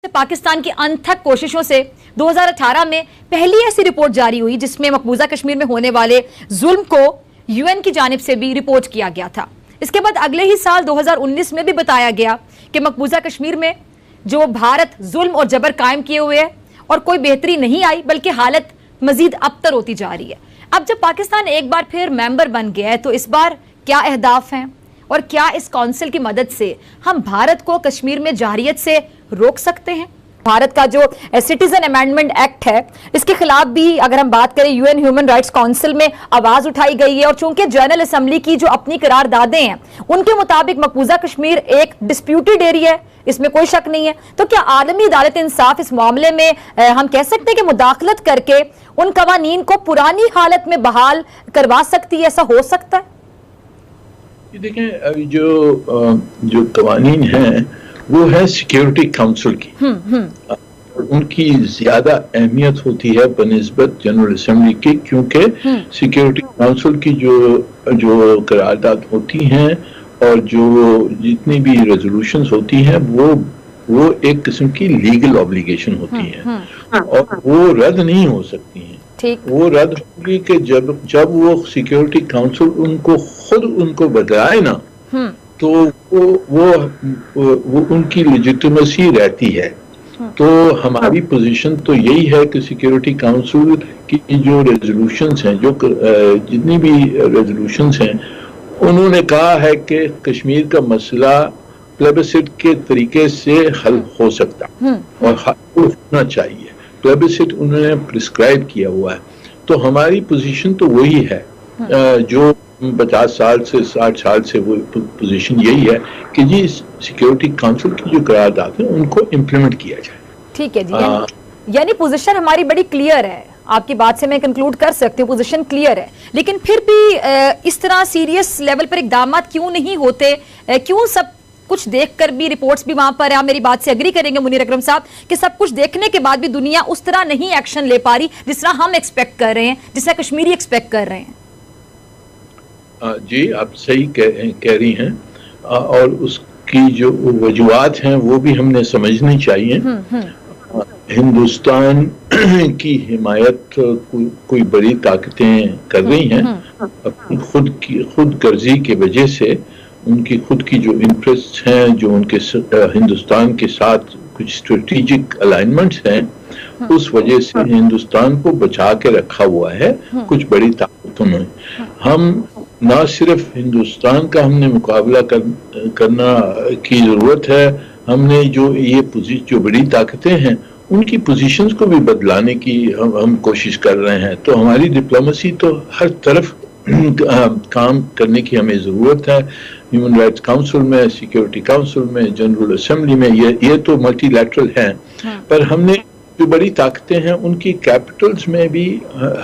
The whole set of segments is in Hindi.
पाकिस्तान की अनथक कोशिशों से 2018 में पहली ऐसी रिपोर्ट जारी हुई जिसमें मकबूजा कश्मीर में होने वाले जुल्म को यूएन की जानिब से भी रिपोर्ट किया गया था। इसके बाद अगले ही साल 2019 में भी बताया गया कि मकबूजा कश्मीर में जो भारत जुल्म और जबर कायम किए हुए है और कोई बेहतरी नहीं आई बल्कि हालत मजीद अबतर होती जा रही है। अब जब पाकिस्तान एक बार फिर मेंबर बन गया है तो इस बार क्या अहदाफ हैं और क्या इस काउंसिल की मदद से हम भारत को कश्मीर में जारियत से रोक सकते हैं? भारत का जो सिटीजन अमेंडमेंट एक्ट है इसके खिलाफ भी अगर हम बात करें यूएन ह्यूमन राइट्स काउंसिल में आवाज उठाई गई है और चूंकि जनरल असेंबली की जो अपनी करारदादें हैं उनके मुताबिक मकबूजा कश्मीर एक डिस्प्यूटेड एरिया है, इसमें कोई शक नहीं है। तो क्या आलमी अदालत इंसाफ इस मामले में हम कह सकते हैं कि मुदाखलत करके उन कवानीन को पुरानी हालत में बहाल करवा सकती है? ऐसा हो सकता है? देखें, जो कवानीन हैं वो है सिक्योरिटी काउंसिल की। उनकी ज्यादा अहमियत होती है बनिस्बत जनरल असेंबली की, क्योंकि सिक्योरिटी काउंसिल की जो करारदाद होती हैं और जो जितनी भी रेजोल्यूशंस होती हैं वो एक किस्म की लीगल ऑब्लिगेशन होती हैं और वो रद्द नहीं हो सकती हैं। वो रद्द होगी कि जब वो सिक्योरिटी काउंसिल उनको बताए ना तो वो उनकी लेजिटिमेसी रहती है। तो हमारी पोजीशन तो यही है कि सिक्योरिटी काउंसिल की जो रेजोल्यूशंस हैं, जो जितनी भी रेजोल्यूशंस हैं, उन्होंने कहा है कि कश्मीर का मसला प्लेबिसिट के तरीके से हल हो सकता और हल होना चाहिए। प्लेबिसिट उन्होंने प्रिस्क्राइब किया हुआ है। तो हमारी पोजीशन तो वही है, जो 50 साल से 60 साल से वो पोजीशन यही है कि जी सिक्योरिटी काउंसिल की जो करारदाद है उनको इम्प्लीमेंट किया जाए। ठीक है जी, यानी पोजीशन हमारी बड़ी क्लियर है। आपकी बात से मैं कंक्लूड कर सकती हूँ पोजीशन क्लियर है, लेकिन फिर भी इस तरह सीरियस लेवल पर इकदाम क्यों नहीं होते? क्यों सब कुछ देखकर भी रिपोर्ट्स भी वहां पर, आप मेरी बात से एग्री करेंगे मुनीर अकरम साहब, कि सब कुछ देखने के बाद भी दुनिया उस तरह नहीं एक्शन ले पा रही जिस तरह हम एक्सपेक्ट कर रहे हैं, जिस तरह कश्मीरी एक्सपेक्ट कर रहे हैं? जी, आप सही कह रही हैं और उसकी जो वजूहात हैं वो भी हमने समझनी चाहिए। हिंदुस्तान की हिमायत कोई बड़ी ताकतें कर रही हैं अपनी खुद गर्जी की वजह से। उनकी खुद की जो इंटरेस्ट हैं, जो उनके हिंदुस्तान के साथ कुछ स्ट्रेटेजिक अलाइनमेंट्स हैं, उस वजह से हिंदुस्तान को बचा के रखा हुआ है कुछ बड़ी ताकतों ने। हम ना सिर्फ हिंदुस्तान का हमने मुकाबला करना की जरूरत है, हमने जो बड़ी ताकतें हैं उनकी पोजीशंस को भी बदलाने की हम कोशिश कर रहे हैं। तो हमारी डिप्लोमेसी तो हर तरफ काम करने की हमें जरूरत है। ह्यूमन राइट्स काउंसिल में, सिक्योरिटी काउंसिल में, जनरल असेंबली में, ये तो मल्टीलैटरल हैं। पर हमने जो बड़ी ताकतें हैं उनकी कैपिटल्स में भी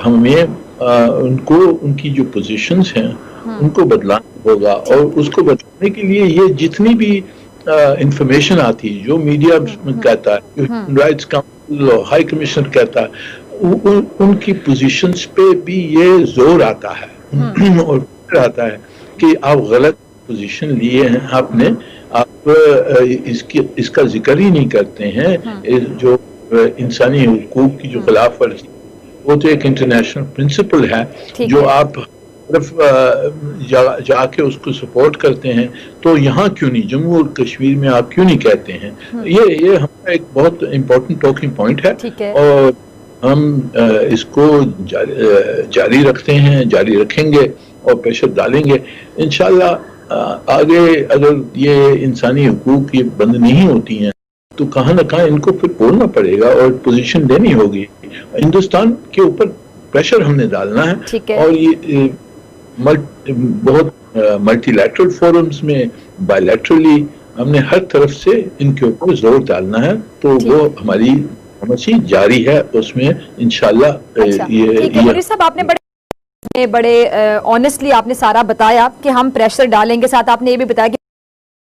हमें उनकी जो पोजीशंस हैं उनको बदलाना होगा। और उसको बदलाने के लिए ये जितनी भी इंफॉर्मेशन आती है, जो मीडिया कहता है, जो ह्यूमन राइट्स काउंसिल और हाई कमिश्नर कहता है, उनकी पोजीशंस पे भी ये जोर आता है और आता है कि आप गलत पोजीशन लिए हैं आपने, आप इसका जिक्र ही नहीं करते हैं। जो इंसानी हुकूक की जो खिलाफ वर्जी, वो तो एक इंटरनेशनल प्रिंसिपल है जो आप सिर्फ जाके उसको सपोर्ट करते हैं। तो यहाँ क्यों नहीं, जम्मू और कश्मीर में आप क्यों नहीं कहते हैं? ये हमारा एक बहुत इम्पोर्टेंट टॉकिंग पॉइंट है और हम इसको जारी रखते हैं, जारी रखेंगे और प्रेशर डालेंगे इंशाल्लाह। आगे अगर ये इंसानी हुकूक ये बंद नहीं होती हैं तो कहाँ ना कहाँ इनको फिर बोलना पड़ेगा और पोजीशन देनी होगी। हिंदुस्तान के ऊपर प्रेशर हमने डालना है और ये बहुत मल्टीलैटरल फोरम्स में, बायलैटरली हमने हर तरफ से इनके ऊपर जोर डालना है। तो वो हमारी डिप्लोमेसी जारी है, उसमें इंशाल्लाह। ये साहब आपने बड़े ऑनेस्टली आपने सारा बताया कि हम प्रेशर डालेंगे। साथ आपने ये भी बताया कि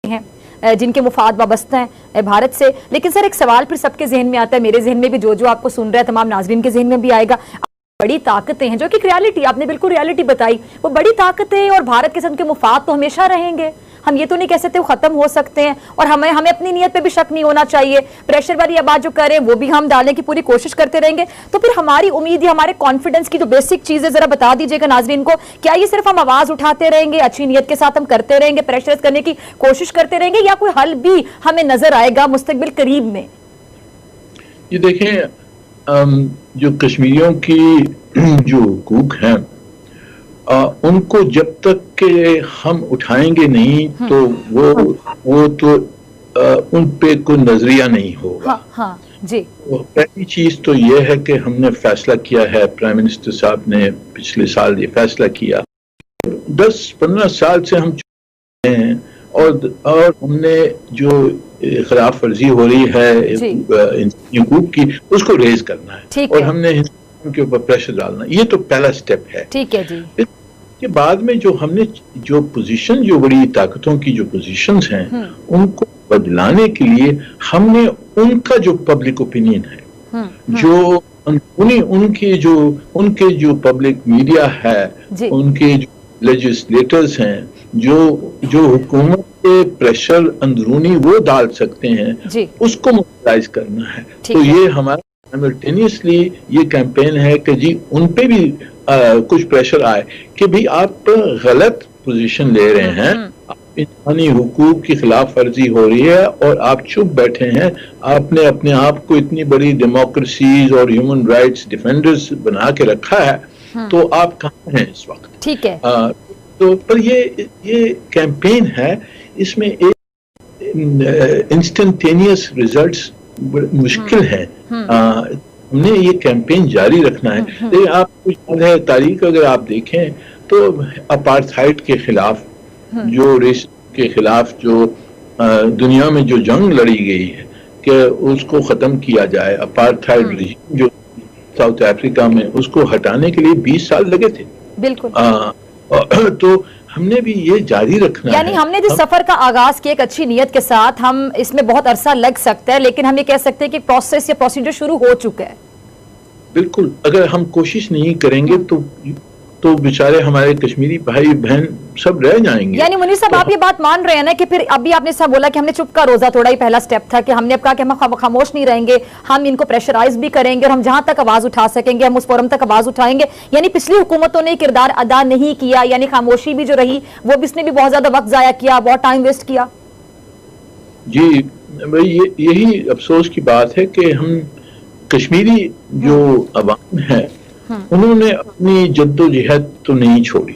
हैं जिनके मुफाद वाबस्ता हैं भारत से। लेकिन सर एक सवाल फिर सबके जहन में आता है, मेरे जहन में भी, जो आपको सुन रहे हैं तमाम नाजरीन के जहन में भी आएगा। बड़ी ताकतें हैं जो कि रियलिटी, आपने बिल्कुल रियलिटी बताई, वो बड़ी ताकतें और भारत के साथ उनके मुफाद तो हमेशा रहेंगे। हम ये तो नहीं कह सकते वो खत्म हो सकते हैं, और हमें अपनी नीयत पे भी शक नहीं होना चाहिए। प्रेशर वाली ये बात जो करें वो भी हम डालने की पूरी कोशिश करते रहेंगे। तो फिर हमारी उम्मीद या हमारे कॉन्फिडेंस की जो बेसिक चीजें जरा बता दीजिएगा नाजरीन को, क्या ये सिर्फ हम आवाज उठाते रहेंगे, अच्छी नीयत के साथ हम करते रहेंगे, प्रेशराइज करने की कोशिश करते रहेंगे, या कोई हल भी हमें नजर आएगा मुस्तकबिल करीब में? ये देखें, जो कश्मीरियों की जो हुकूक हैं उनको जब तक के हम उठाएंगे नहीं तो वो तो उन पे कोई नजरिया नहीं होगा। हाँ, हाँ, जी। पहली चीज तो ये है कि हमने फैसला किया है, प्राइम मिनिस्टर साहब ने पिछले साल ये फैसला किया, 10-15 साल से हम हैं और हमने जो खिलाफ वर्जी हो रही है हुकूक की उसको रेज करना है और हमने उनके ऊपर प्रेशर डालना, ये तो पहला स्टेप है। ठीक है जी। इसके बाद में जो हमने जो पोजीशन, जो बड़ी ताकतों की जो पोजीशंस हैं उनको बदलाने के लिए हमने उनका जो पब्लिक ओपिनियन है, जो उनके जो पब्लिक मीडिया है, उनके जो लेजिस्लेटर्स हैं, जो हुकूमत के प्रेशर अंदरूनी वो डाल सकते हैं, उसको मोबिलाइज करना है। तो ये हमारा साइमल्टेनियसली ये कैंपेन है कि जी उन पे भी कुछ प्रेशर आए कि भाई आप गलत पोजीशन ले रहे हैं, इंसानी हुकूक की खिलाफ वर्जी हो रही है और आप चुप बैठे हैं, आपने अपने आप को इतनी बड़ी डेमोक्रेसीज और ह्यूमन राइट्स डिफेंडर्स बना के रखा है, तो आप कहाँ हैं इस वक्त? ठीक है। तो पर ये कैंपेन है, इसमें एक इंस्टेंटेनियस रिजल्ट्स मुश्किल है। हमने ये कैंपेन जारी रखना है। लेकिन आपको याद है तारीख अगर आप देखें तो अपार्थाइड के खिलाफ, जो रेस के खिलाफ जो दुनिया में जो जंग लड़ी गई है कि उसको खत्म किया जाए, अपार्थाइड रेजिम जो साउथ अफ्रीका में, उसको हटाने के लिए 20 साल लगे थे। बिल्कुल। तो हमने भी ये जारी रखना है। यानी हमने जिस सफर का आगाज किया एक अच्छी नीयत के साथ, हम इसमें बहुत अरसा लग सकता है, लेकिन हम ये कह सकते हैं कि प्रोसेस या प्रोसीजर शुरू हो चुका है। बिल्कुल, अगर हम कोशिश नहीं करेंगे तो बेचारे हमारे कश्मीरी भाई बहन सब रह जाएंगे। यानी मुनीर साहब, आप ये बात मान रहे हैं ना कि फिर अभी आपने सब बोला कि हमने चुप का रोजा, थोड़ा ही पहला स्टेप था कि हमने अब कहा कि हम खामोश नहीं रहेंगे, हम इनको प्रेशराइज भी करेंगे और हम जहां तक आवाज उठा सकेंगे हम उस फोरम तक आवाज उठाएंगे। यानी पिछली हुकूमतों ने किरदार अदा नहीं किया, यानी खामोशी भी जो रही वो भी इसने भी बहुत ज्यादा वक्त जाया किया, बहुत टाइम वेस्ट किया। जी भाई, यही अफसोस की बात है कि हम कश्मीरी जो अवाम है उन्होंने अपनी जद्दोजहद तो नहीं छोड़ी।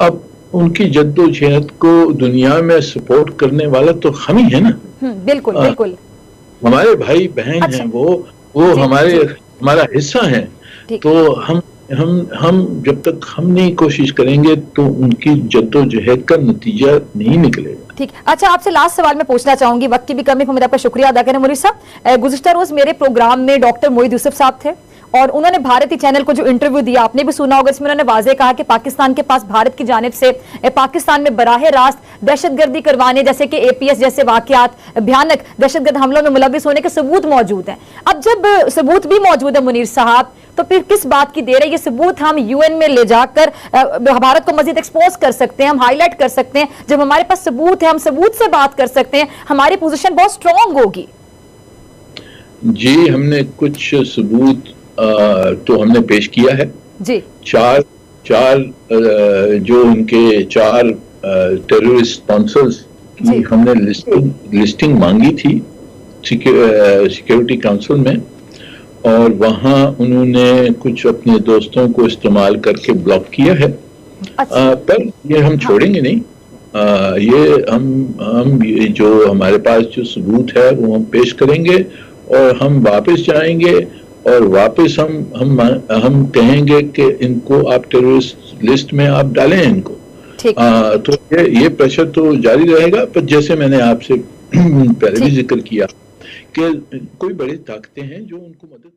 अब उनकी जद्दोजहद को दुनिया में सपोर्ट करने वाला तो हम ही है ना। बिल्कुल बिल्कुल। हमारे भाई बहन हैं, वो हमारा हिस्सा है। तो हम जब तक हम नहीं कोशिश करेंगे तो उनकी जद्दोजहद का नतीजा नहीं निकलेगा। ठीक। अच्छा, आपसे लास्ट सवाल मैं पूछना चाहूंगी, वक्त की भी कमी, मुझे आपका शुक्रिया अदा करें मुनीर साहब। गुज़िश्ता रोज मेरे प्रोग्राम में डॉक्टर मोईद यूसुफ साहब थे और उन्होंने भारतीय चैनल को जो इंटरव्यू दिया, आपने भी सुना होगा, इसमें उन्होंने वाज़ेह कहा कि पाकिस्तान के पास भारत की जानिब से पाकिस्तान में बराह रास्त दहशतगर्दी करवाने जैसे कि एपीएस जैसे वाकयात, भयानक दहशतगर्द हमलों में मुलविस होने के सबूत मौजूद हैं। अब जब सबूत भी मौजूद है मुनीर साहब, तो फिर किस बात की देर है? ये सबूत हम यूएन में ले जाकर भारत को मजीद एक्सपोज कर सकते हैं, हम हाईलाइट कर सकते हैं। जब हमारे पास सबूत है, हम सबूत से बात कर सकते हैं, हमारी पोजीशन बहुत स्ट्रांग होगी। जी, हमने कुछ सबूत तो हमने पेश किया है जी। चार जो उनके 4 टेररिस्ट स्पॉन्सर्स की हमने लिस्टिंग मांगी थी सिक्योरिटी काउंसिल में, और वहाँ उन्होंने कुछ अपने दोस्तों को इस्तेमाल करके ब्लॉक किया है। पर ये हम छोड़ेंगे नहीं। ये हम ये जो हमारे पास जो सबूत है वो हम पेश करेंगे और हम वापस जाएंगे और वापस हम कहेंगे कि इनको आप टेररिस्ट लिस्ट में आप डालें इनको। तो ये प्रेशर तो जारी रहेगा। पर जैसे मैंने आपसे पहले भी जिक्र किया कि कोई बड़ी ताकतें हैं जो उनको मदद